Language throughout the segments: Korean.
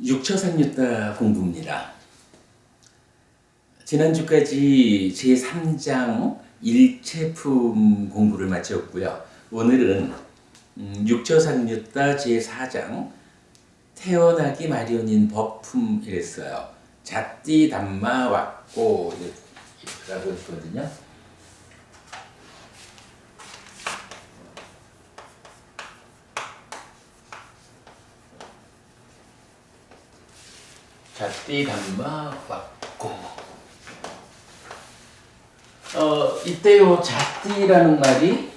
육처상유다 공부입니다. 지난주까지 제3장 일체품 공부를 마쳤고요. 오늘은 육처상유다 제4장 태어나기 마련인 법품 이랬어요. 잣띠 담마 왔고 라고 했거든요. 잣띠 담마 왔고 이때요 잣띠라는 말이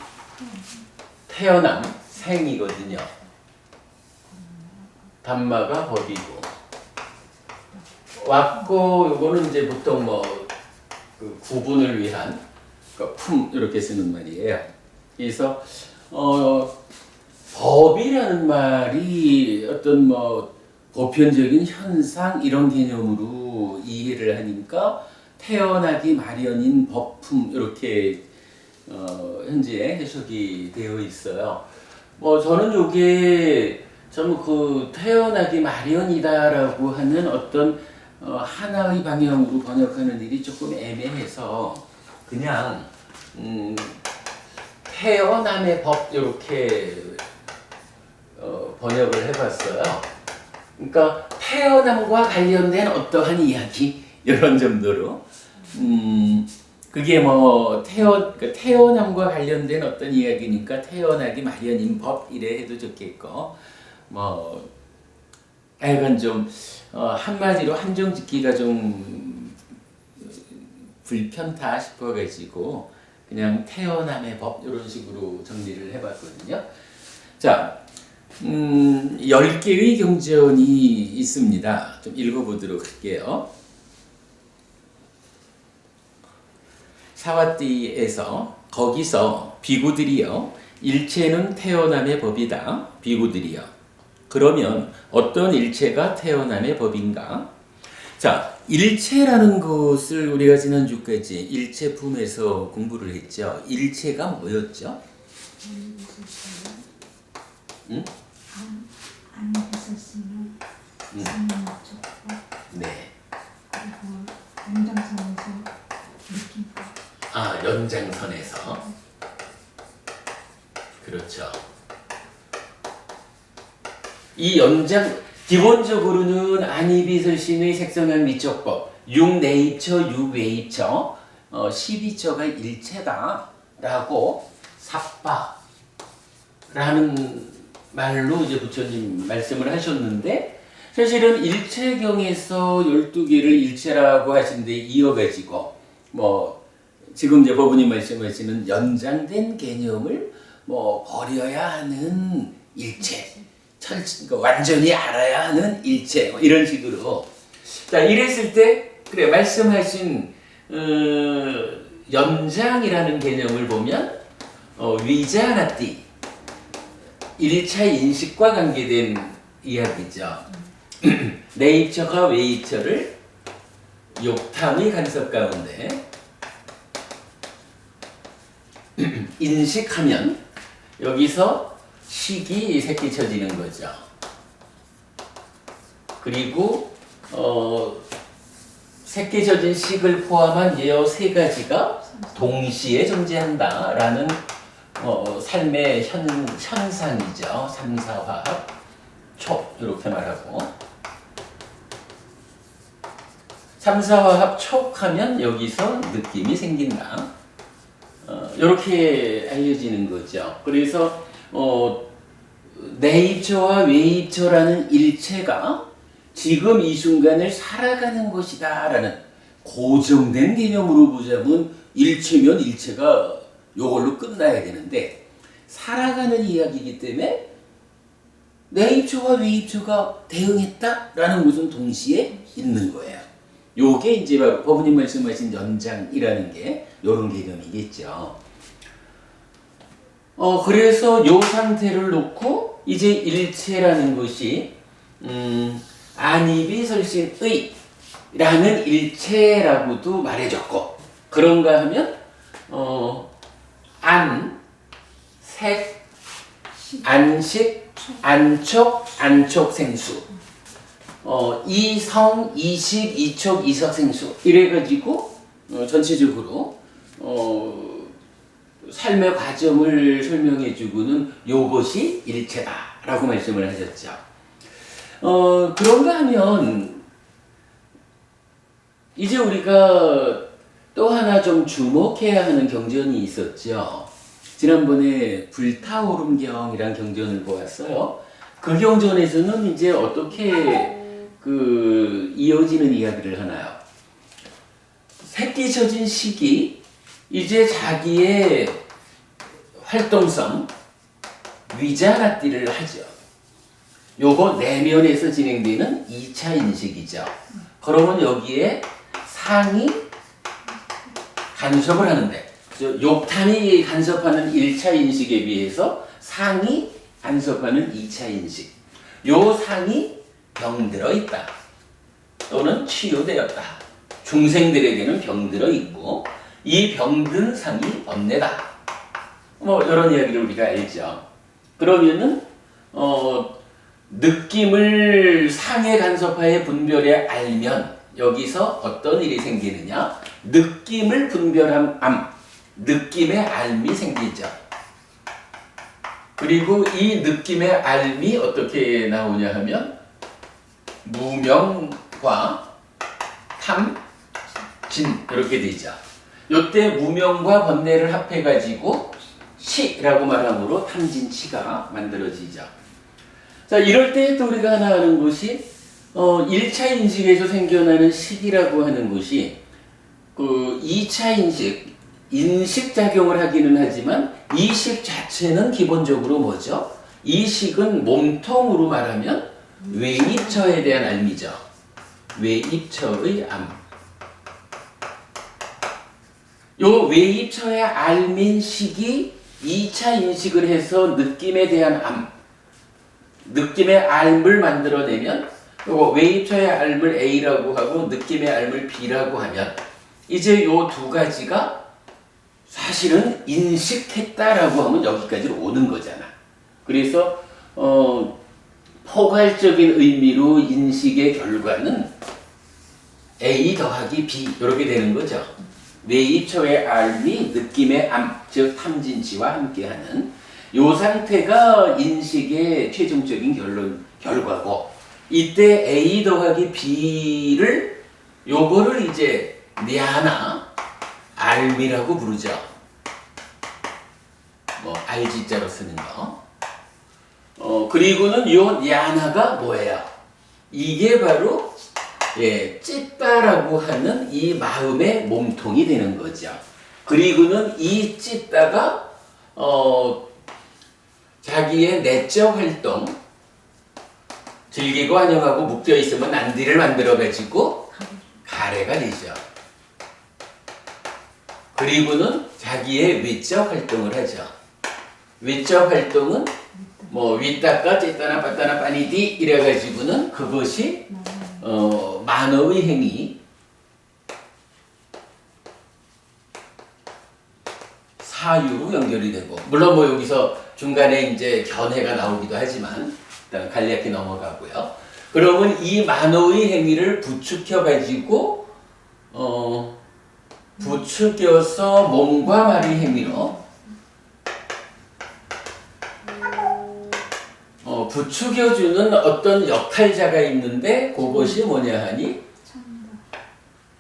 태어남, 생이거든요. 담마가 법이고 왔고 요거는 이제 보통 그 구분을 위한 품 이렇게 쓰는 말이에요. 그래서 법이라는 말이 어떤 보편적인 현상 이런 개념으로 이해를 하니까 태어나기 마련인 법품 이렇게 현재 해석이 되어 있어요. 저는 요게 좀 그 태어나기 마련이다라고 하는 어떤 하나의 방향으로 번역하는 일이 조금 애매해서 그냥 태어남의 법 이렇게 번역을 해봤어요. 그러니까 태어남과 관련된 어떠한 이야기 이런 정도로 그게 태어남과 관련된 어떤 이야기니까 태어나기 마련인 법 이래 해도 좋겠고 약간 좀 한마디로 한정 짓기가 좀 불편타 싶어가지고 그냥 태어남의 법 이런 식으로 정리를 해봤거든요. 자. 10개의 경전이 있습니다. 좀 읽어보도록 할게요. 사와띠에서 거기서 비구들이여 일체는 태어남의 법이다. 비구들이여 그러면 어떤 일체가 태어남의 법인가? 자, 일체라는 것을 우리가 지난주까지 일체품에서 공부를 했죠. 일체가 뭐였죠? 응? 안에서 쓰는 상관적법. 네. 그리고 연장선에서 느낌법. 연장선에서. 그렇죠. 이 기본적으로는 안이비설신의 색성향 미적법, 6내입처, 6외입처, 12처가 일체다라고 삽바라는 말로 이제 부처님 말씀을 하셨는데 사실은 일체경에서 12개를 일체라고 하신데 이어가지고 지금 이제 법원이 말씀하시는 연장된 개념을 버려야 하는 일체, 완전히 알아야 하는 일체 이런 식으로 자 이랬을 때 그래 말씀하신 연장이라는 개념을 보면 위자나띠 1차 인식과 관계된 이야기죠. 내입처가 외입처를 욕탐의 간섭 가운데 인식하면 여기서 식이 새끼쳐지는 거죠. 그리고 새끼쳐진 식을 포함한 이 세 가지가 동시에 존재한다라는 삶의 현상이죠. 삼사화합, 촉 이렇게 말하고 삼사화합 촉하면 여기서 느낌이 생긴다. 이렇게 알려지는 거죠. 그래서 내입처와 외입처라는 일체가 지금 이 순간을 살아가는 것이다라는 고정된 개념으로 보자면 일체면 일체가 요걸로 끝나야 되는데 살아가는 이야기이기 때문에 내입처와 외입처가 대응했다라는 것은 동시에 있는 거예요. 요게 이제 바로 법원님 말씀하신 연장이라는 게 요런 개념이겠죠. 그래서 요 상태를 놓고 이제 일체라는 것이 안이비설신의 라는 일체라고도 말해줬고 그런가 하면 안, 색, 안식, 안촉, 안촉생수 이성, 이식, 이촉, 이삭생수 이래가지고 전체적으로 삶의 과정을 설명해주고는 요것이 일체다라고 말씀을 하셨죠. 그런가 하면 이제 우리가 또 하나 좀 주목해야 하는 경전이 있었죠. 지난번에 불타오름경이란 경전을 보았어요. 그 경전에서는 이제 어떻게 이어지는 이야기를 하나요? 새끼 젖은 식이 이제 자기의 활동성, 위자나띠를 하죠. 요거 내면에서 진행되는 2차 인식이죠. 그러면 여기에 상이 간섭을 하는데, 욕탄이 간섭하는 1차 인식에 비해서 상이 간섭하는 2차 인식. 요 상이 병들어 있다. 또는 치유되었다. 중생들에게는 병들어 있고, 이 병든 상이 없네다. 이런 이야기를 우리가 알죠. 그러면은, 느낌을 상의 간섭하에 분별해 알면, 여기서 어떤 일이 생기느냐? 느낌을 분별한 암, 느낌의 알미 생기죠. 그리고 이 느낌의 알미 어떻게 나오냐 하면 무명과 탐, 진 이렇게 되죠. 이때 무명과 번뇌를 합해가지고 치라고 말함으로 탐진치가 만들어지죠. 자, 이럴 때 또 우리가 하나 하는 것이 1차 인식에서 생겨나는 식이라고 하는 것이 2차 인식작용을 하기는 하지만 이 식 자체는 기본적으로 뭐죠? 이 식은 몸통으로 말하면 외입처에 대한 알미죠. 외입처의 암. 요 외입처의 알민 식이 2차 인식을 해서 느낌에 대한 암, 느낌의 알을 만들어내면 요거 외입처의 알을 A라고 하고 느낌의 알을 B라고 하면 이제 요 두 가지가 사실은 인식했다라고 하면 여기까지로 오는 거잖아. 그래서 포괄적인 의미로 인식의 결과는 A 더하기 B 이렇게 되는 거죠. 외입처의 알미 느낌의 암, 즉 탐진치와 함께하는 요 상태가 인식의 최종적인 결과고 이때 A 더하기 B를 요거를 이제 냐나 알미라고 부르죠. 알지자로 쓰는 거. 그리고는 요 냐나가 뭐예요? 이게 바로 찢다라고 하는 이 마음의 몸통이 되는 거죠. 그리고는 이 찢다가 자기의 내적 활동, 즐기고 환영하고 묶여 있으면 난디를 만들어 가지고 가래가 되죠. 그리고는 자기의 외적 활동을 하죠. 외적 활동은 윗다까 찌따나 빠따나 빠니디 이래 가지고는 그것이 만어의 행위, 사유로 연결이 되고, 물론 여기서 중간에 이제 견해가 나오기도 하지만 일단 간략히 넘어가고요. 그러면 이 만어의 행위를 부추겨 가지고 부추겨서 몸과 말의 행위로 부추겨주는 어떤 역할자가 있는데 그것이 뭐냐 하니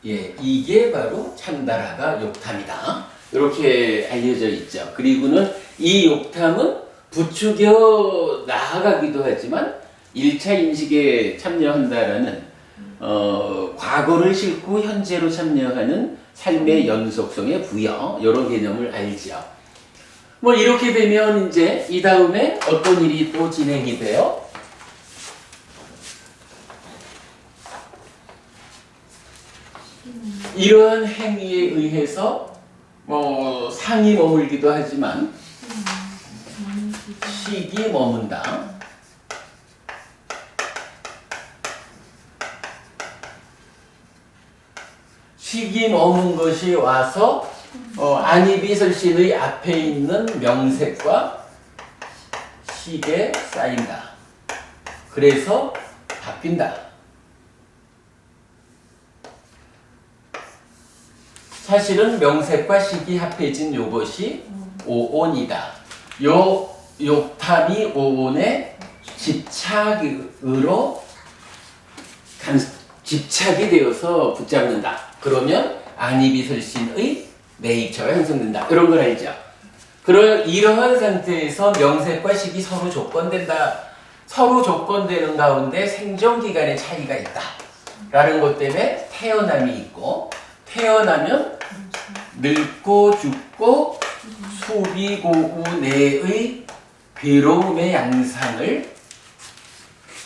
이게 바로 찬다라가 욕탐이다. 이렇게 알려져 있죠. 그리고는 이 욕탐은 부추겨 나아가기도 하지만 1차 인식에 참여한다라는 과거를 싣고 현재로 참여하는 삶의 연속성의 부여 이런 개념을 알죠. 이렇게 되면 이제 이 다음에 어떤 일이 또 진행이 돼요? 이러한 행위에 의해서 상이 머물기도 하지만 식이 머문다. 식이 머문 것이 와서 안이비설신의 앞에 있는 명색과 식에 쌓인다. 그래서 바뀐다. 사실은 명색과 식이 합해진 요것이 오온이다. 요 욕탐이 오온의 집착으로 집착이 되어서 붙잡는다. 그러면 안이비설신의 매입처가 형성된다. 이런 걸 알죠. 이러한 상태에서 명색과 식이 서로 조건된다. 서로 조건되는 가운데 생존기간의 차이가 있다. 라는 것 때문에 태어남이 있고, 태어나면 늙고 죽고 수비고우 내의 괴로움의 양상을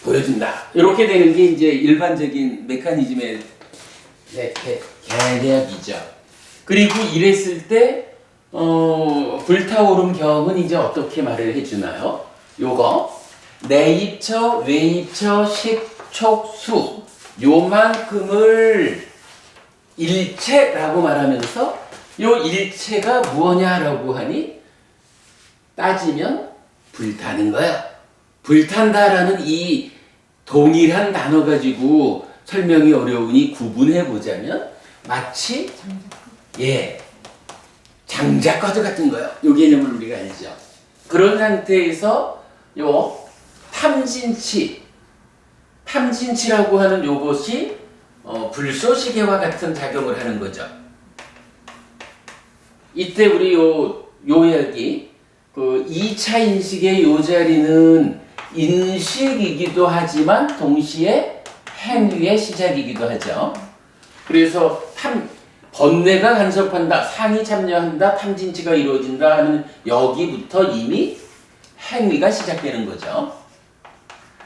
보여준다. 이렇게 되는 게 이제 일반적인 메커니즘의 개념이죠. 그리고 이랬을 때 불타오름 경은 이제 어떻게 말을 해주나요? 요거 내입처, 외입처, 식촉수 요만큼을 일체라고 말하면서 요 일체가 무엇냐라고 하니 따지면 불타는 거야. 불탄다라는 이 동일한 단어 가지고 설명이 어려우니 구분해 보자면 마치 장작과도 같은 거예요. 요 개념을 우리가 알죠. 그런 상태에서 요 탐진치라고 하는 요것이 불쏘시개와 같은 작용을 하는 거죠. 이때 우리 요 이야기 그 2차 인식의 요 자리는 인식이기도 하지만 동시에 행위의 시작이기도 하죠. 그래서 번뇌가 간섭한다, 상이 참여한다, 탐진치가 이루어진다 하는 여기부터 이미 행위가 시작되는 거죠.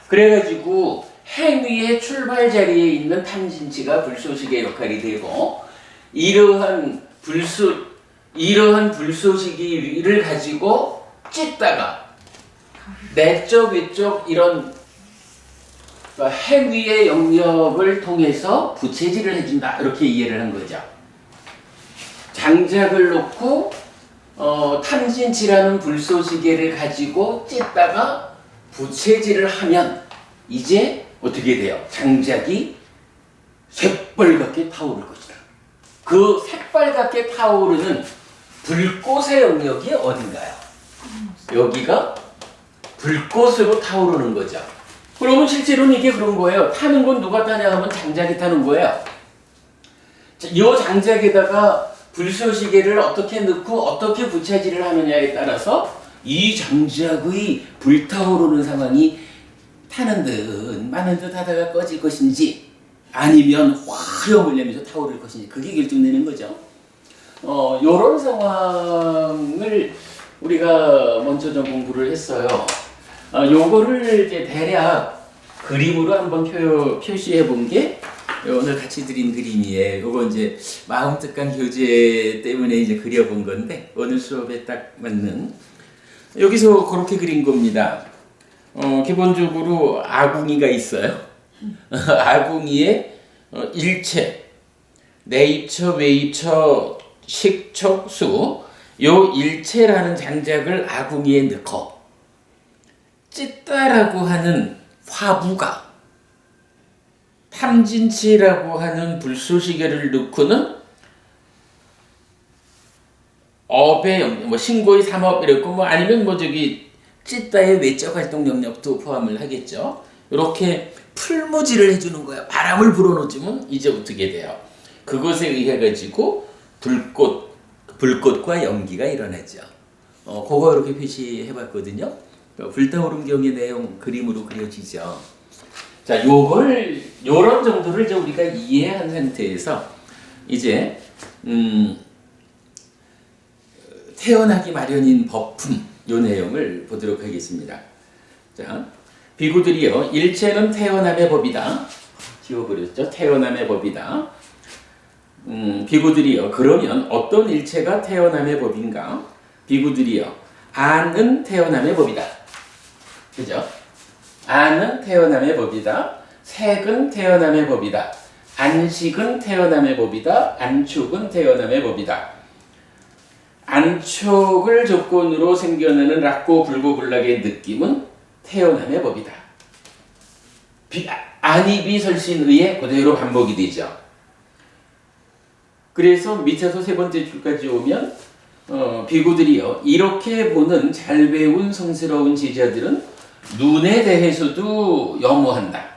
그래가지고 행위의 출발 자리에 있는 탐진치가 불쏘시개 역할이 되고 이러한 불쏘시개를 가지고 찢다가 내적 외적 이런 행위의 영역을 통해서 부채질을 해준다. 이렇게 이해를 한 거죠. 장작을 놓고 탐진치라는 불쏘시개를 가지고 찢다가 부채질을 하면 이제 어떻게 돼요? 장작이 새빨갛게 타오를 것이다. 그 새빨갛게 타오르는 불꽃의 영역이 어딘가요? 여기가 불꽃으로 타오르는 거죠. 그러면 실제로는 이게 그런 거예요. 타는 건 누가 타냐 하면 장작이 타는 거예요. 이 장작에다가 불쏘시개를 어떻게 넣고 어떻게 부채질을 하느냐에 따라서 이 장작의 불타오르는 상황이 타는 듯 마는 듯 하다가 꺼질 것인지 아니면 화염을 내면서 타오를 것인지 그게 결정되는 거죠. 이런 상황을 우리가 먼저 좀 공부를 했어요. 요거를 이제 대략 그림으로 한번 표시해 본 게 오늘 같이 드린 그림이에요. 요거 이제 마음뜻간 교재 때문에 이제 그려본 건데 오늘 수업에 딱 맞는 여기서 그렇게 그린 겁니다. 기본적으로 아궁이가 있어요. 아궁이에 일체, 내입처, 외입처, 식촉수 요 일체라는 장작을 아궁이에 넣고 찢다라고 하는 화부가 탐진치라고 하는 불쏘시개를 넣고는 업의 영역, 신고의 삼업 이랬고 아니면 찢다의 외적 활동 영역도 포함을 하겠죠. 이렇게 풀무지를 해주는 거야. 바람을 불어넣으면 이제 어떻게 돼요? 그것에 의해 가지고 불꽃과 연기가 일어나죠. 그거 이렇게 표시해봤거든요. 불타오른 경의 내용 그림으로 그려지죠. 자, 요런 정도를 이제 우리가 이해한 상태에서 이제 태어나기 마련인 법품 요 내용을 보도록 하겠습니다. 자, 비구들이요 일체는 태어남의 법이다. 지워버렸죠. 태어남의 법이다. 비구들이요 그러면 어떤 일체가 태어남의 법인가? 비구들이요 안은 태어남의 법이다. 그죠? 안은 태어남의 법이다. 색은 태어남의 법이다. 안식은 태어남의 법이다. 안촉은 태어남의 법이다. 안촉을 조건으로 생겨나는 락고 불고 불락의 느낌은 태어남의 법이다. 안이비설신의에 그대로 반복이 되죠. 그래서 밑에서 세 번째 줄까지 오면 비구들이요. 이렇게 보는 잘 배운 성스러운 제자들은 눈에 대해서도 염호한다.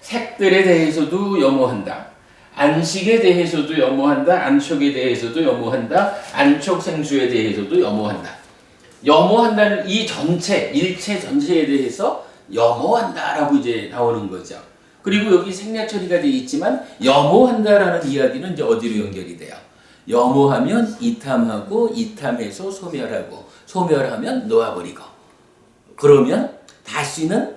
색들에 대해서도 염호한다. 안식에 대해서도 염호한다. 안촉에 대해서도 염호한다. 안촉 생수에 대해서도 염호한다. 염호한다는 이 전체, 일체 전체에 대해서 염호한다라고 이제 나오는 거죠. 그리고 여기 생략 처리가 되어 있지만 염호한다라는 이야기는 이제 어디로 연결이 돼요? 염호하면 이탐하고 이탐해서 소멸하고 소멸하면 놓아버리고 그러면 다시는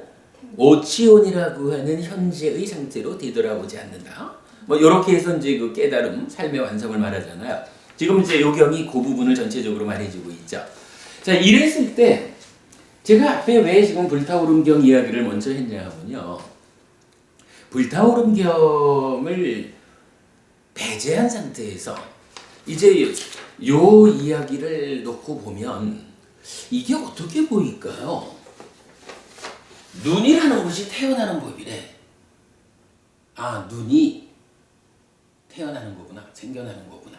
오치온이라고 하는 현재의 상태로 되돌아오지 않는다. 뭐 이렇게 해서 이제 그 깨달음, 삶의 완성을 말하잖아요. 지금 이제 요경이 그 부분을 전체적으로 말해주고 있죠. 자, 이랬을 때 제가 앞에 왜 지금 불타오름경 이야기를 먼저 했냐면요. 불타오름경을 배제한 상태에서 이제 요 이야기를 놓고 보면 이게 어떻게 보일까요? 눈이라는 것이 태어나는 법이래. 아, 눈이 태어나는 거구나. 생겨나는 거구나.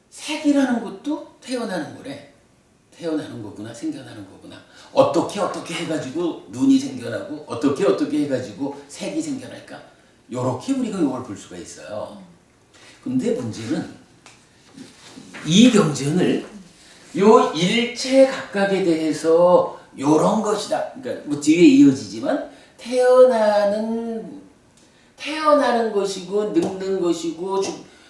색이라는 것도 태어나는 거래. 태어나는 거구나. 생겨나는 거구나. 어떻게 해가지고 눈이 생겨나고 어떻게 해가지고 색이 생겨날까? 요렇게 우리가 이걸 볼 수가 있어요. 근데 문제는 이 경전을 요 일체 각각에 대해서 요런 것이다. 그러니까 뭐 뒤에 이어지지만 태어나는 것이고 늙는 것이고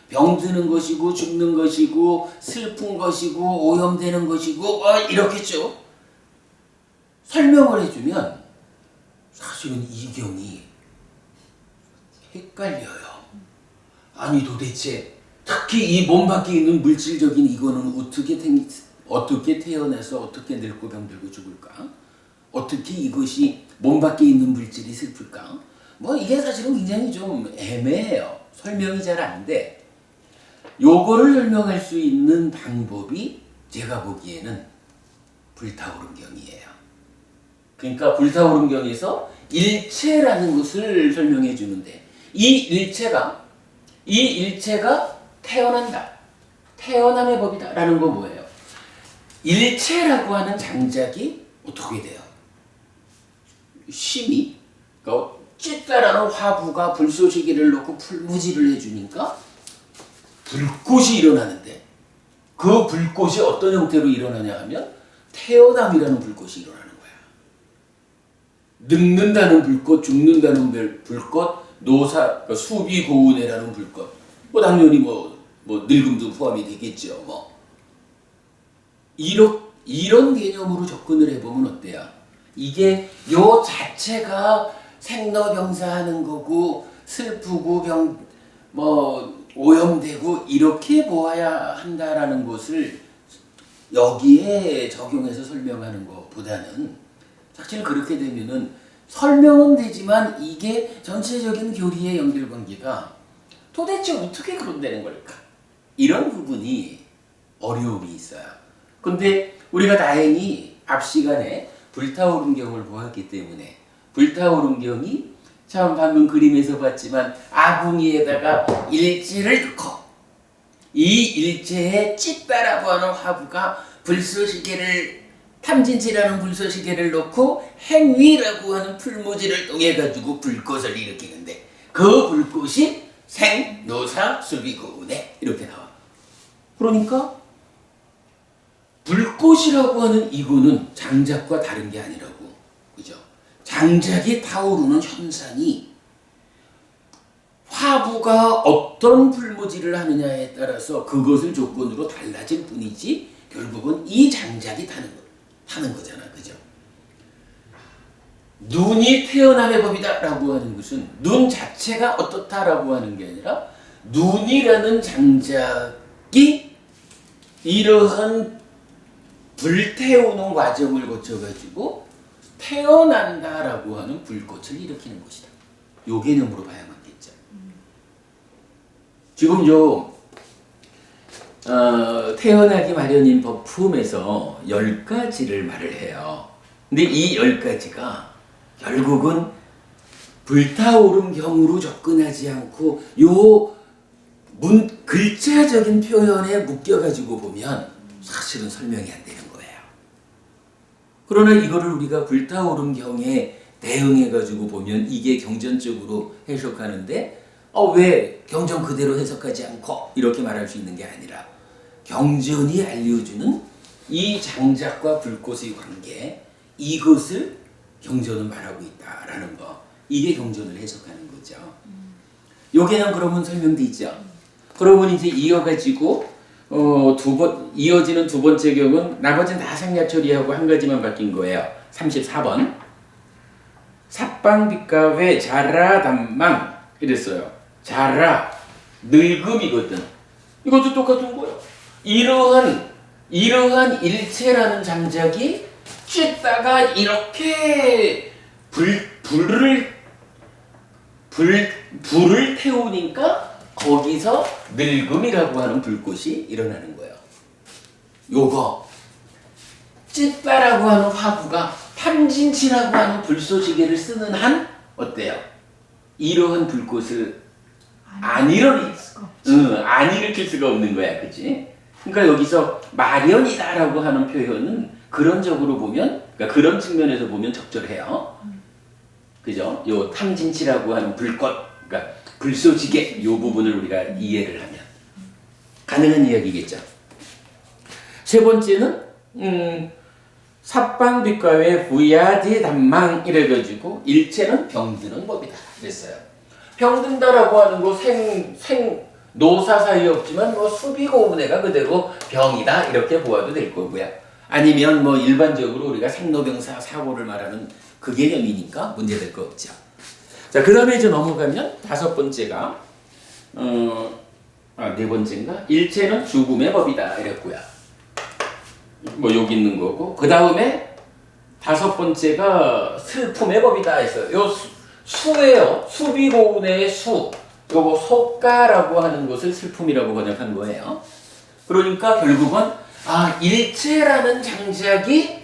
병드는 것이고 죽는 것이고 슬픈 것이고 오염되는 것이고 이렇게 쭉 설명을 해주면 사실은 이 경이 헷갈려요. 아니 도대체 특히 이 몸 밖에 있는 물질적인 이거는 어떻게 태어나서 어떻게 늙고 병들고 죽을까? 어떻게 이것이 몸 밖에 있는 물질이 슬플까? 뭐 이게 사실은 굉장히 좀 애매해요. 설명이 잘 안 돼. 요거를 설명할 수 있는 방법이 제가 보기에는 불타오름경이에요. 그러니까 불타오름경에서 일체라는 것을 설명해 주는데 이 일체가 태어난다. 태어남의 법이다. 라는 건 뭐예요? 일체라고 하는 장작이 어떻게 돼요? 심이 그러니까 찌따라는 화부가 불쏘시개를 넣고 풀무지를 해주니까 불꽃이 일어나는데 그 불꽃이 어떤 형태로 일어나냐 하면 태어남이라는 불꽃이 일어나는 거야. 늙는다는 불꽃, 죽는다는 불꽃, 그러니까 수비고운해라는 불꽃. 뭐 당연히 뭐 늙음도 포함이 되겠죠. 뭐 이런 개념으로 접근을 해보면 어때요? 이게 요 자체가 생로병사하는 거고 슬프고 오염되고 이렇게 보아야 한다라는 것을 여기에 적용해서 설명하는 것보다는 사실 그렇게 되면은 설명은 되지만 이게 전체적인 교리의 연결관계가 도대체 어떻게 그런다는 걸까? 이런 부분이 어려움이 있어요. 근데 우리가 다행히 앞 시간에 불타오름경을 보았기 때문에 불타오름경이 참 방금 그림에서 봤지만 아궁이에다가 일체를 넣고 이 일체에 찌따라고 하는 화부가 탐진치라는 불쏘시개를 넣고 행위라고 하는 풀무지를 통해가지고 불꽃을 일으키는데 그 불꽃이 생, 노사, 수비고운해 이렇게 나와. 그러니까 불꽃이라고 하는 이거는 장작과 다른 게 아니라고. 그죠? 장작이 타오르는 현상이 화부가 어떤 풀무지를 하느냐에 따라서 그것을 조건으로 달라질 뿐이지 결국은 이 장작이 타는 거잖아. 그죠? 눈이 태어남의 법이다 라고 하는 것은 눈 자체가 어떻다라고 하는 게 아니라 눈이라는 장작이 이러한 불태우는 과정을 거쳐가지고 태어난다라고 하는 불꽃을 일으키는 것이다. 요 개념으로 봐야만겠죠. 지금 태어나기 마련인 법 품에서 10가지를 말을 해요. 근데 이 10가지가 결국은 불타오름경으로 접근하지 않고 요 글자적인 표현에 묶여가지고 보면 사실은 설명이 안 되는 거예요. 그러나 이거를 우리가 불타오른 경에 대응해가지고 보면 이게 경전적으로 해석하는데 왜 경전 그대로 해석하지 않고 이렇게 말할 수 있는 게 아니라 경전이 알려주는 이 장작과 불꽃의 관계, 이것을 경전은 말하고 있다라는 거, 이게 경전을 해석하는 거죠. 요게는 그러면 설명돼 있죠. 그러면 이제 이어가지고 이어지는 두 번째 경은 나머지는 다 생략 처리하고 한 가지만 바뀐 거예요. 34번. 삿방빛가외 자라 담망 이랬어요. 자라 늙음이거든. 이것도 똑같은 거예요. 이러한 일체라는 장작이 찢다가 이렇게 불을 태우니까 거기서 늙음이라고 하는 불꽃이 일어나는 거예요. 요거 찢다라고 하는 화구가 탐진치라고 하는 불쏘시개를 쓰는 한 어때요? 이러한 불꽃을 안 일으킬 수가 없는 거야, 그치? 그러니까 여기서 마련이다라고 하는 표현은 그런 적으로 보면, 그러니까 그런 측면에서 보면 적절해요. 그죠? 요 탐진치라고 하는 불꽃, 그러니까 불쏘시개 요 부분을 우리가 이해를 하면 가능한 이야기겠죠. 세 번째는 삿방빛가외 부야디 담망 이래가지고 일체는 병드는 법이다 그랬어요. 병든다라고 하는 거 노사 사이 없지만 수비고운해가 그대로 병이다 이렇게 보아도 될 거고요. 아니면 일반적으로 우리가 생로병사 사고를 말하는 그 개념이니까 문제될 거 없죠. 자, 그 다음에 이제 넘어가면 다섯 번째가 네 번째인가? 일체는 죽음의 법이다 이랬고요. 여기 있는 거고, 그 다음에 다섯 번째가 슬픔의 법이다 했어요. 요 수예요. 수비고운의 수. 요거 속가라고 하는 것을 슬픔이라고 번역한 거예요. 그러니까 결국은 일체라는 장작이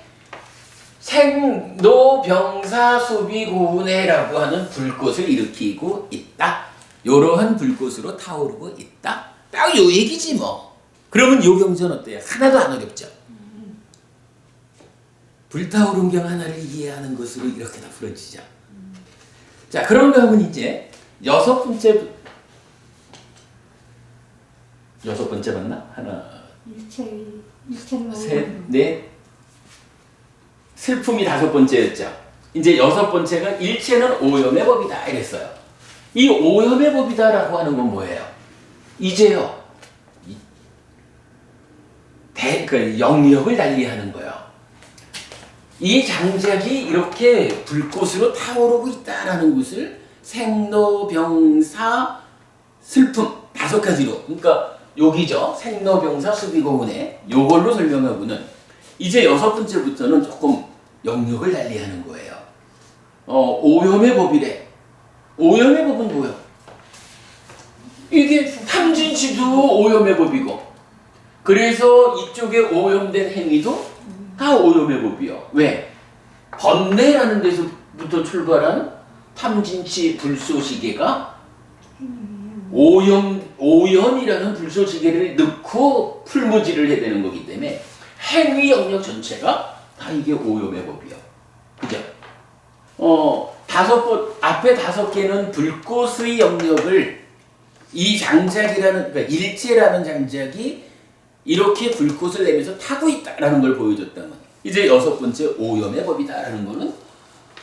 생로병사수비고운해라고 하는 불꽃을 일으키고 있다. 이러한 불꽃으로 타오르고 있다. 딱 요 얘기지 뭐. 그러면 요 경전 어때요? 하나도 안 어렵죠. 불타오른 경 하나를 이해하는 것으로 이렇게 다 풀어지죠. 자, 그런가 하면 이제 여섯 번째 맞나? 하나, 일체는 셋, 넷. 슬픔이 다섯 번째였죠. 이제 여섯 번째가 일체는 오염의 법이다 이랬어요. 이 오염의 법이다라고 하는 건 뭐예요? 이제요. 영역을 달리하는 거예요. 이 장작이 이렇게 불꽃으로 타오르고 있다라는 것을 생로병사 슬픔 다섯 가지로, 그러니까 여기죠. 생로병사 수비고운해 요걸로 설명하고는 이제 여섯 번째부터는 조금 영역을 달리하는 거예요. 오염의 법이래. 오염의 법은 뭐야? 이게 탐진치도 오염의 법이고, 그래서 이쪽에 오염된 행위도 다 오염의 법이요. 왜? 번뇌라는 데서부터 출발한 탐진치 불쏘시개가 오염이라는 불쏘시개를 넣고 풀무지를 해야 되는 거기 때문에 행위 영역 전체가 다 이게 오염의 법이요. 그죠? 앞에 다섯 개는 불꽃의 영역을 이 장작이라는, 그러니까 일체라는 장작이 이렇게 불꽃을 내면서 타고 있다라는 걸 보여줬다면, 이제 여섯 번째 오염의 법이다라는 거는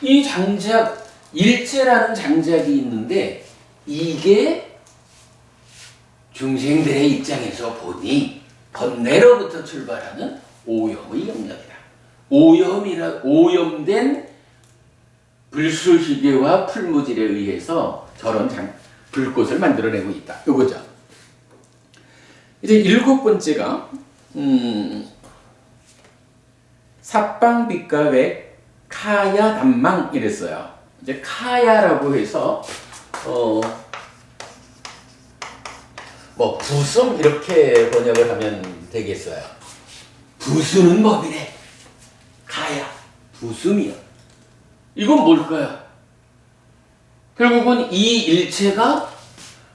이 장작, 일체라는 장작이 있는데 이게 중생들의 입장에서 보니 번뇌로부터 출발하는 오염의 영역이다. 오염된 불수시개와 풀무질에 의해서 저런 불꽃을 만들어내고 있다. 요거죠. 이제 일곱 번째가 삿방빛가외 카야 담망 이랬어요. 이제 카야라고 해서 부숨 이렇게 번역을 하면 되겠어요. 부수는 법이래. 가야 부숨이요. 이건 뭘까요? 결국은 이 일체가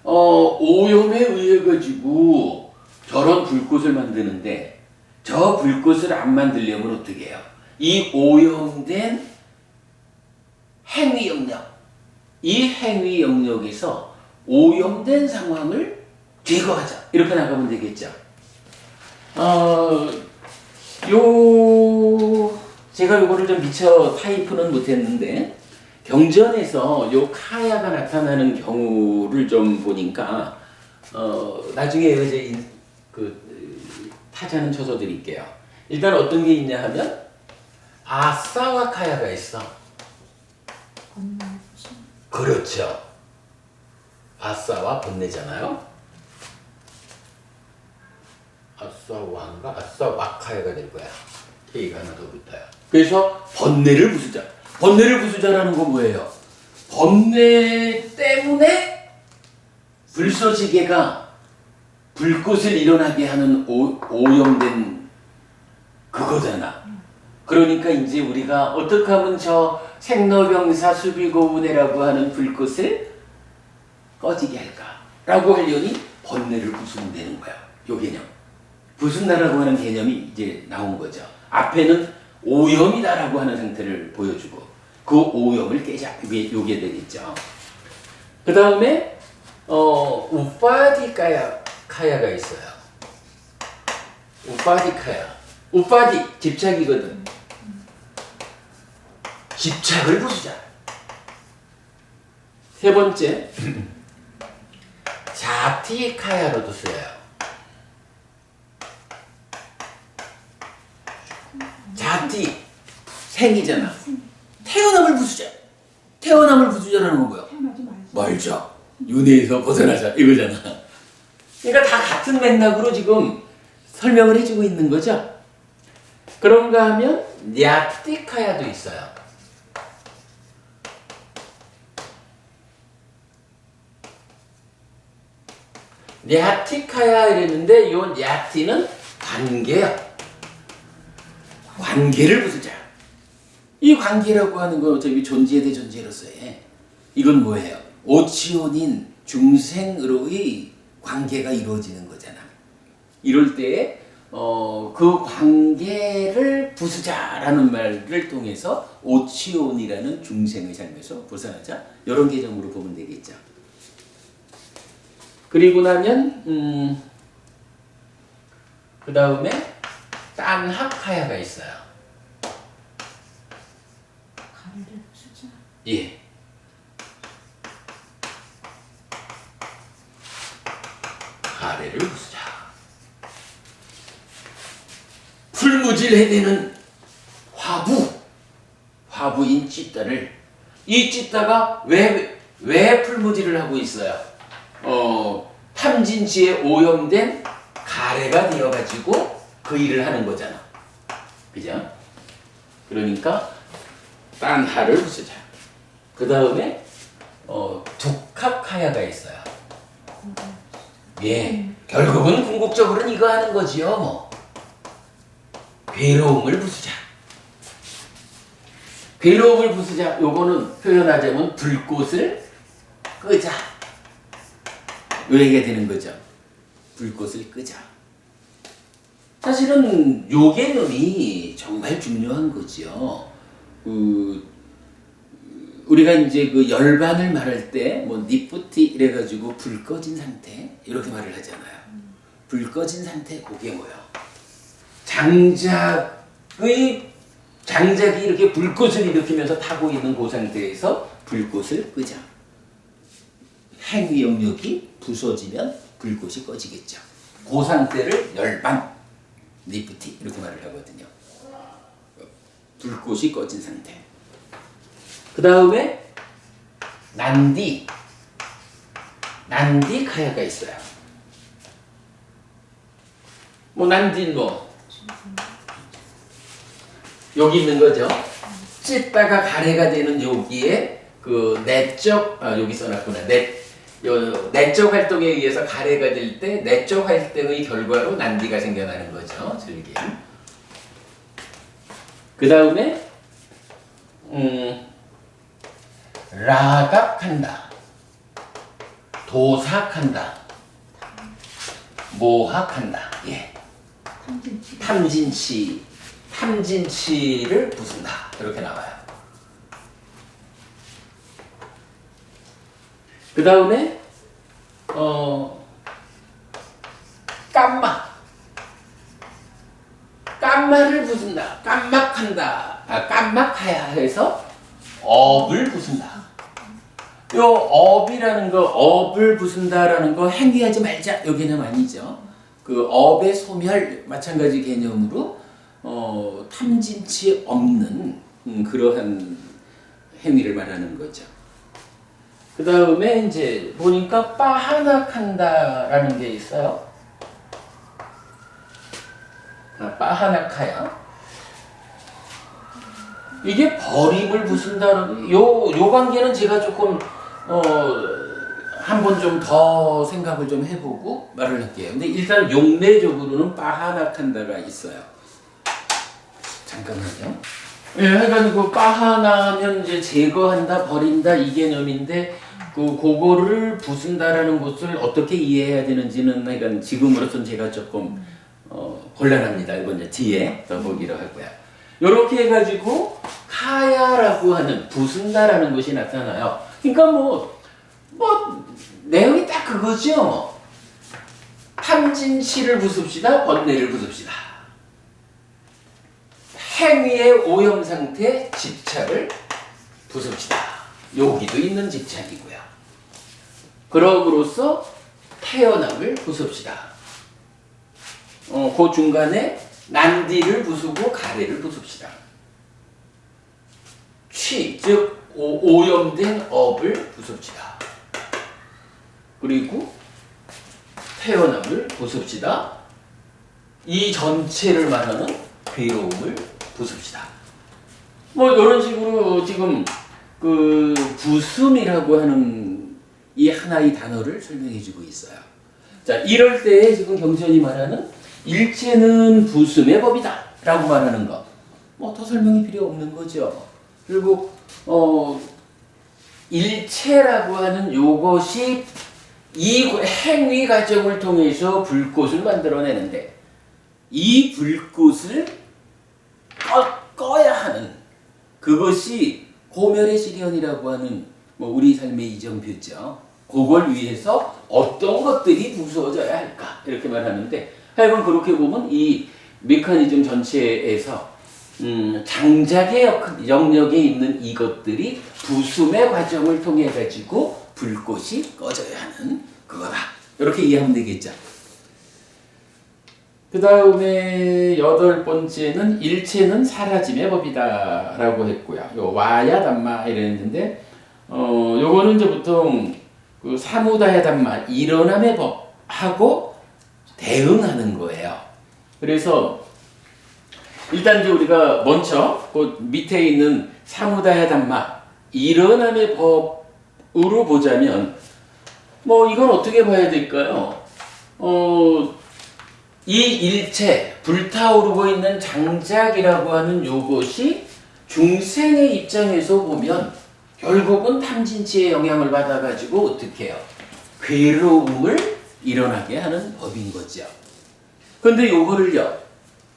오염에 의해 가지고 저런 불꽃을 만드는데 저 불꽃을 안 만들려면 어떻게 해요? 이 오염된 행위 영역, 이 행위 영역에서 오염된 상황을 제거하자. 이렇게 나가면 되겠죠. 제가 요거를 좀 미처 타이프는 못했는데 경전에서 요 카야가 나타나는 경우를 좀 보니까 나중에 이제 타자는 쳐서 드릴게요. 일단 어떤 게 있냐 하면 아싸와 카야가 있어. 그렇죠. 아싸와 번뇌잖아요. 아싸와인가? 아싸와카야가 될 거야. K가 하나 더 붙어요. 그래서 번뇌를 부수자. 번뇌를 부수자라는 건 뭐예요? 번뇌 때문에 불쏘지개가 불꽃을 일어나게 하는 오염된 그거잖아. 그러니까 이제 우리가 어떻게 하면 저 생로병사 수비고운해라고 하는 불꽃을 꺼지게 할까라고 하려니 번뇌를 부수면 되는 거야. 요 개념. 부순다라고 하는 개념이 이제 나온 거죠. 앞에는 오염이다라고 하는 상태를 보여주고 그 오염을 깨자. 요게 되겠죠. 그 다음에 우파디카야가 있어요. 우파디카야. 우파디 집착이거든. 집착을 부수자. 세 번째 자티카야로도 쓰여요. 자티 생이잖아. 태어남을 부수자. 태어남을 부수자라는 건 뭐야? 태어나지 말자. 말자. 윤회에서 벗어나자 이거잖아. 그러니까 다 같은 맥락으로 지금 설명을 해주고 있는 거죠. 그런가 하면 냐티카야도 있어요. 냐티카야 이랬는데 요 냐티는 관계야. 관계를 부수자. 이 관계라고 하는 거 저기 존재에 대해 존재로서의 이건 뭐예요? 오치온인 중생으로의 관계가 이루어지는 거잖아. 이럴 때 그 관계를 부수자라는 말을 통해서 오치온이라는 중생의 삶에서 벗어나자. 이런 개념으로 보면 되겠죠. 그리고 나면 그 다음에 딴하카야가 있어요. 가래를 부수자. 예. 가래를 부수자. 풀무질해대는 화부인 찌따를 이 찌따가 왜 풀무질을 하고 있어요? 탐진지에 오염된 가래가 되어가지고 그 일을 하는 거잖아. 그죠? 그러니까 딴하를 부수자. 그 다음에 두카카야가 있어요. 예, 결국은 궁극적으로는 이거 하는 거지요. 뭐 괴로움을 부수자. 괴로움을 부수자. 요거는 표현하자면 불꽃을 끄자. 요 얘기가 되는 거죠. 불꽃을 끄자. 사실은 요 개념이 정말 중요한 거지요. 우리가 이제 그 열반을 말할 때 뭐 니푸티 이래가지고 불 꺼진 상태 이렇게 말을 하잖아요. 불 꺼진 상태 그게 뭐야? 장작이 이렇게 불꽃을 일으키면서 타고 있는 그 상태에서 불꽃을 끄자. 행위 영역이 부서지면 불꽃이 꺼지겠죠. 그 상태를 열반, 니프티 이렇게 말을 하거든요. 불꽃이 꺼진 상태. 그 다음에 난디카야가 있어요. 난디는 여기 있는 거죠. 찢다가 가래가 되는 여기에 그 내적 여기 써놨구나. 내적 활동에 의해서 가래가 될 때 내적 활동의 결과로 난디가 생겨나는 거죠. 즐김. 그 다음에 라각한다. 도삭한다, 모학한다. 예. 탐진치. 탐진치를 부순다. 이렇게 나와요. 그 다음에 깜마를 부순다. 깜막한다. 깜막하야 해서 업을 부순다. 요 업이라는 거, 업을 부순다라는 거 행위하지 말자 요 개념 아니죠. 그 업의 소멸 마찬가지 개념으로 탐진치 없는 그러한 행위를 말하는 거죠. 그 다음에 이제 보니까 빠하낙한다라는 게 있어요. 빠하낙하야. 이게 버림을 부순다는 요 관계는 제가 조금 한번 좀 더 생각을 좀 해보고 말을 할게요. 근데 일단 용례적으로는 빠하낙한다가 있어요. 잠깐만요. 예, 하여간 그 빠하나면 이제 제거한다, 버린다 이 개념인데 그거를 부순다라는 것을 어떻게 이해해야 되는지는 하여간 지금으로선 제가 조금 곤란합니다. 이건 이제 뒤에 더 보기로 하고요. 요렇게 해가지고 카야라고 하는 부순다라는 것이 나타나요. 그러니까 뭐 내용이 딱 그거죠. 탐진치를 부숩시다, 번뇌를 부숩시다. 행위의 오염 상태 집착을 부숩시다. 여기도 있는 집착이고요. 그럼으로써 태어남을 부숩시다. 그 중간에 난디를 부수고 가래를 부숩시다. 취, 즉 오염된 업을 부숩시다. 그리고 태어남을 부숩시다. 이 전체를 말하는 괴로움을 부숩시다. 뭐 이런 식으로 지금 그 부숨이라고 하는 이 하나의 단어를 설명해주고 있어요. 자, 이럴 때에 지금 경전이 말하는 일체는 부숨의 법이다 라고 말하는 거, 뭐 더 설명이 필요 없는 거죠. 그리고 일체라고 하는 요것이 이 행위 과정을 통해서 불꽃을 만들어내는데 이 불꽃을 꺼야 하는 그것이 고멸의 시련이라고 하는 뭐 우리 삶의 이정표죠. 그걸 위해서 어떤 것들이 부수어져야 할까 이렇게 말하는데, 하여간 그렇게 보면 이 메커니즘 전체에서 장작의 영역에 있는 이것들이 부숨의 과정을 통해 가지고 불꽃이 꺼져야 하는 그거다. 이렇게 이해하면 되겠죠. 그 다음에 8번째는 일체는 사라짐의 법이다 라고 했고요. 요 와야 담마 이랬는데 요거는 이제 보통 그 사무다야 담마 일어남의 법하고 대응하는 거예요. 그래서 일단 이제 우리가 먼저 그 밑에 있는 사무다야 담마 일어남의 법으로 보자면 뭐 이건 어떻게 봐야 될까요? 이 일체 불타오르고 있는 장작이라고 하는 요것이 중생의 입장에서 보면 결국은 탐진치의 영향을 받아가지고 어떻게 해요? 괴로움을 일어나게 하는 법인 거죠. 근데 요거를요,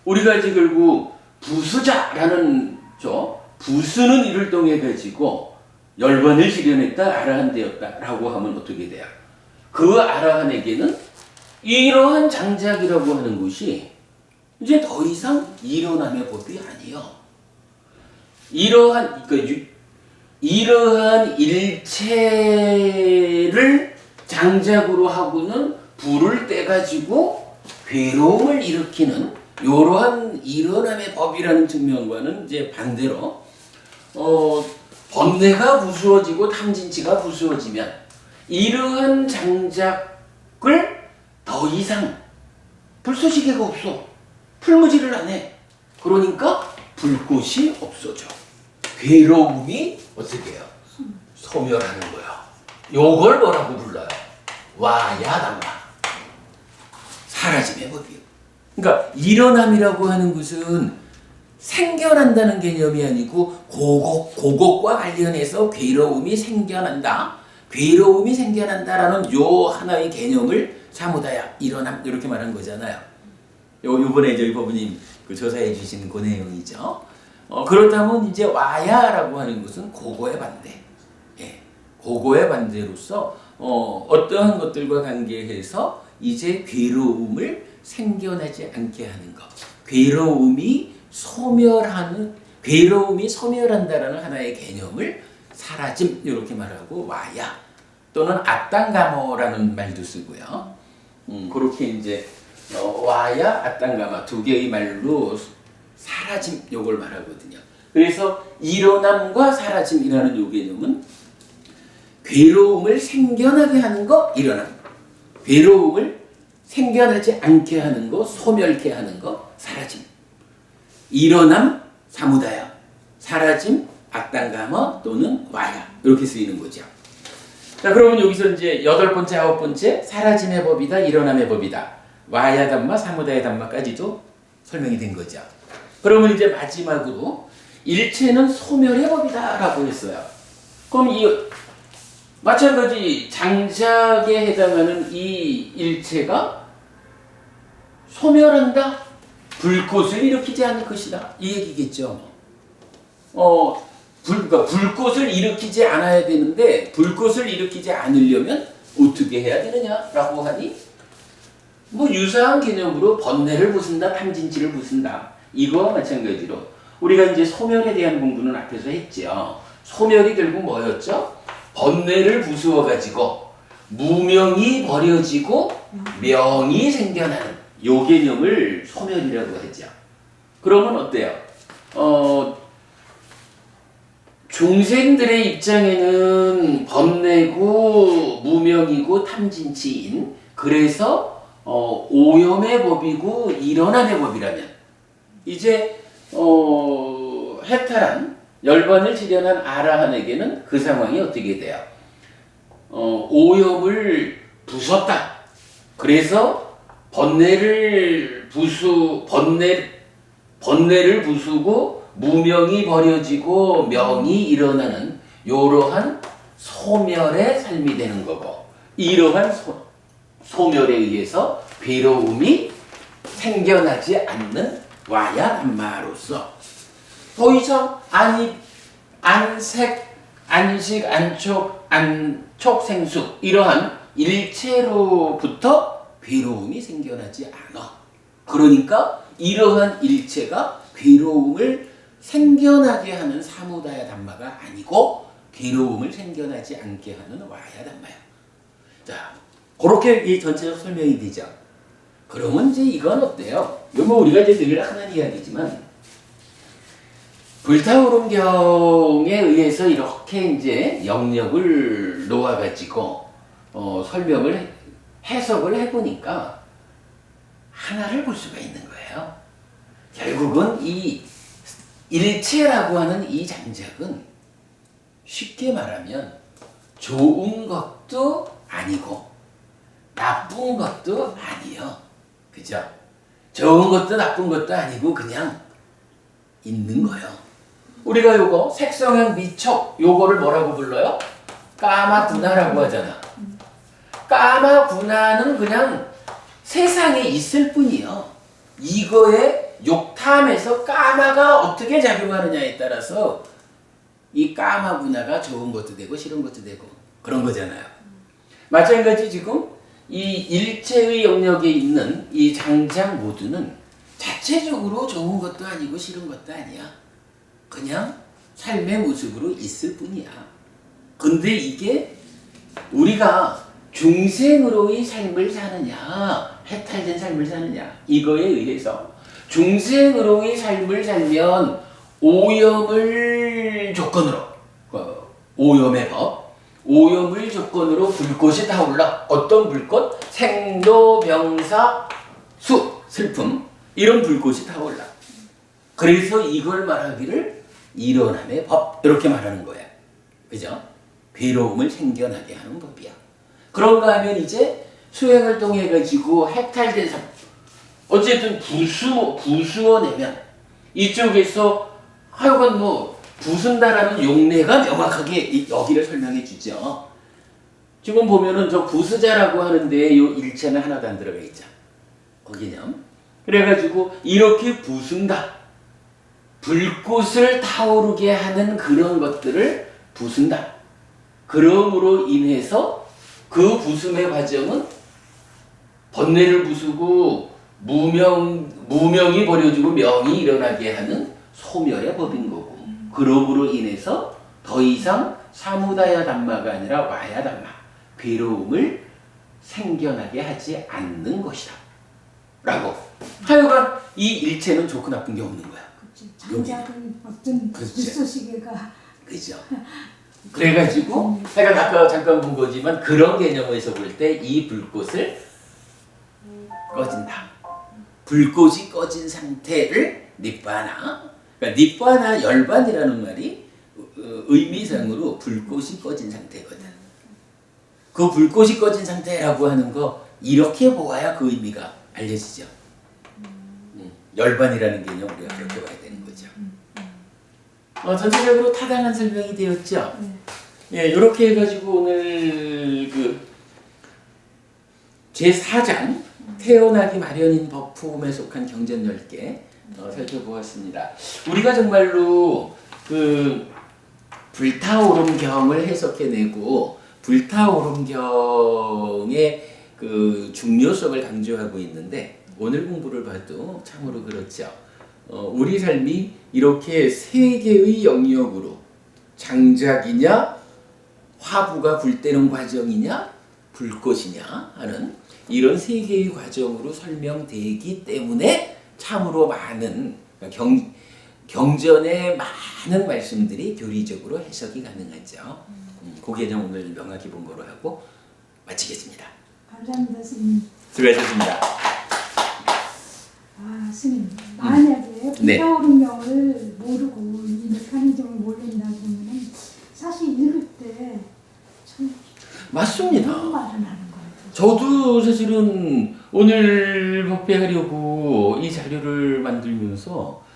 우리가 이제 결국 부수자라는 부수는 일을 통해 가지고 열반을 실현했다, 아라한되었다 라고 하면 어떻게 돼요? 그 아라한에게는 이러한 장작이라고 하는 것이 이제 더 이상 일어남의 법이 아니요. 이러한 일체를 장작으로 하고는 불을 떼가지고 괴로움을 일으키는 이러한 일어남의 법이라는 측면과는 이제 반대로 번뇌가 부수어지고 탐진치가 부수어지면 이러한 장작을 더 이상 불쏘시개가 없어. 풀무지를 안 해. 그러니까 불꽃이 없어져. 괴로움이 어떻게 해요? 소멸하는 거야. 요걸 뭐라고 불러요? 와야담마. 사라짐의 법이에요. 그러니까 일어남이라고 하는 것은 생겨난다는 개념이 아니고 그것과 관련해서 괴로움이 생겨난다. 괴로움이 생겨난다라는 요 하나의 개념을 사무다야 일어남 이렇게 말한 거잖아요. 요번에 저희 법부님 그 조사해 주신 그 내용이죠. 그렇다면 이제 와야라고 하는 것은 고거의 반대. 예, 고거의 반대로서 어떠한 것들과 관계해서 이제 괴로움을 생겨나지 않게 하는 것. 괴로움이 소멸한다라는 하나의 개념을 사라짐 이렇게 말하고 와야 또는 아땅가모라는 말도 쓰고요. 그렇게 이제 와야 아땅가마 두 개의 말로 사라짐 요걸 말하거든요. 그래서 일어남과 사라짐이라는 요 개념은 괴로움을 생겨나게 하는 거 일어남, 괴로움을 생겨나지 않게 하는 거 소멸케 하는 거 사라짐, 일어남 사무다야, 사라짐 악당가머 또는 와야 이렇게 쓰이는 거죠. 자, 그러면 여기서 이제 8번째, 9번째 사라짐의 법이다, 일어남의 법이다, 와야 담마, 사무다야 담마까지도 설명이 된 거죠. 그러면 이제 마지막으로 일체는 소멸의 법이다라고 했어요. 그럼 이 마찬가지 장작에 해당하는 이 일체가 소멸한다? 불꽃을 일으키지 않을 것이다. 이 얘기겠죠. 불꽃을 일으키지 않아야 되는데 불꽃을 일으키지 않으려면 어떻게 해야 되느냐라고 하니 뭐 유사한 개념으로 번뇌를 부순다, 탐진치를 부순다. 이거와 마찬가지로 우리가 이제 소멸에 대한 공부는 앞에서 했죠. 소멸이 결국 뭐였죠? 번뇌를 부수어 가지고 무명이 버려지고 명이 생겨나는 요 개념을 소멸이라고 하죠. 그러면 어때요? 중생들의 입장에는 번뇌고 무명이고 탐진치인 그래서 오염의 법이고 일어남의 법이라면 이제 해탈한 열반을 지련한 아라한에게는 그 상황이 어떻게 돼요? 오염을 부쉈다. 그래서 번뇌를 부수고 무명이 버려지고 명이 일어나는 이러한 소멸의 삶이 되는 거고 이러한 소멸에 의해서 괴로움이 생겨나지 않는 와야 담마로서 더 이상 안색, 안식, 안촉, 생수 이러한 일체로부터 괴로움이 생겨나지 않아. 그러니까 이러한 일체가 괴로움을 생겨나게 하는 사무다야 담마가 아니고 괴로움을 생겨나지 않게 하는 와야 담마야. 자, 그렇게 이 전체적 설명이 되죠. 그러면 이제 이건 어때요? 이거 뭐 우리가 이제 늘 하는 이야기지만 불타오른경에 의해서 이렇게 이제 영역을 놓아가지고 해석을 해보니까 하나를 볼 수가 있는 거예요. 결국은 이 일체라고 하는 이 장작은 쉽게 말하면 좋은 것도 아니고 나쁜 것도 아니요. 그죠? 좋은 것도 나쁜 것도 아니고 그냥 있는 거예요. 우리가 요거 색성형 미촉 요거를 뭐라고 불러요? 까마구나라고 하잖아. 까마구나는 그냥 세상에 있을 뿐이요. 이거에 욕탐에서 까마가 어떻게 작용하느냐에 따라서 이 까마구나가 좋은 것도 되고 싫은 것도 되고 그런 거잖아요. 마찬가지 지금 이 일체의 영역에 있는 이 장작 모두는 자체적으로 좋은 것도 아니고 싫은 것도 아니야. 그냥 삶의 모습으로 있을 뿐이야. 근데 이게 우리가 중생으로의 삶을 사느냐 해탈된 삶을 사느냐 이거에 의해서 중생으로의 삶을 살면 오염을 조건으로 오염의 법 오염을 조건으로 불꽃이 타올라. 어떤 불꽃? 생로, 병사, 수, 슬픔 이런 불꽃이 타올라. 그래서 이걸 말하기를 일어남의 법 이렇게 말하는 거야. 그죠? 괴로움을 생겨나게 하는 법이야. 그런가 하면 이제 수행을 통해 가지고 해탈된 삶 어쨌든 부수어내면 이쪽에서 하여간 뭐 부순다라는 용례가 명확하게 여기를 설명해 주죠. 지금 보면은 저 부수자라고 하는데 요 일체는 하나도 안 들어가 있죠. 개념. 그래가지고 이렇게 부순다. 불꽃을 타오르게 하는 그런 것들을 부순다. 그럼으로 인해서 그 부숨의 과정은 번뇌를 부수고 무명이 버려지고 명이 일어나게 하는 소멸의 법인 거고, 그럼으로 인해서 더 이상 사무다야 담마가 아니라 와야 담마, 괴로움을 생겨나게 하지 않는 것이다 라고. 하여간 이 일체는 좋고 나쁜 게 없는 거야. 그치. 장작은 어떤 그치. 불쏘시개가 그죠? 그래가지고 제가 아까 잠깐 본 거지만 그런 개념에서 볼 때 이 불꽃을 꺼진다. 불꽃이 꺼진 상태를 니빠나. 그러니까 니빠나 열반이라는 말이 의미상으로 불꽃이 꺼진 상태거든. 그 불꽃이 꺼진 상태라고 하는 거 이렇게 보아야 그 의미가 알려지죠. 열반이라는 개념 우리가 그렇게 봐야 되는 거죠. 전체적으로 타당한 설명이 되었죠. 예, 이렇게 해가지고 오늘 그 제4장 태어나기 마련인 법품에 속한 경전 10개 살펴보았습니다. 우리가 정말로 그 불타오름경을 해석해내고 불타오름경의 그 중요성을 강조하고 있는데 오늘 공부를 봐도 참으로 그렇죠. 우리 삶이 이렇게 세 개의 영역으로 장작이냐, 화부가 불때는 과정이냐, 불꽃이냐 하는 이런 세 개의 과정으로 설명되기 때문에 참으로 많은 경전의 많은 말씀들이 교리적으로 해석이 가능하죠. 그 개념 오늘 명확히 본 거로 하고 마치겠습니다. 감사합니다, 스님. 수고하셨습니다. 아, 스님. 만약에 네. 불타오름경을 모르고 이 메커니즘을 모른다 그러면 사실 읽을 때 참 맞습니다. 그런 말은 하는 거예요. 저도 사실은 오늘 법회하려고 이 자료를 만들면서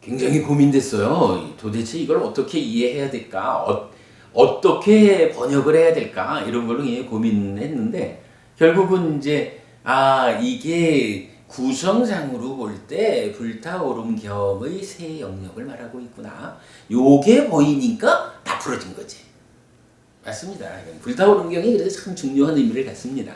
굉장히 고민됐어요. 도대체 이걸 어떻게 이해해야 될까? 어떻게 번역을 해야 될까? 이런 걸로 고민했는데 결국은 이제 이게 구성상으로 볼 때 불타오름경의 세 영역을 말하고 있구나. 요게 보이니까 다 풀어진 거지. 맞습니다. 불타오름경이 그래서 참 중요한 의미를 갖습니다.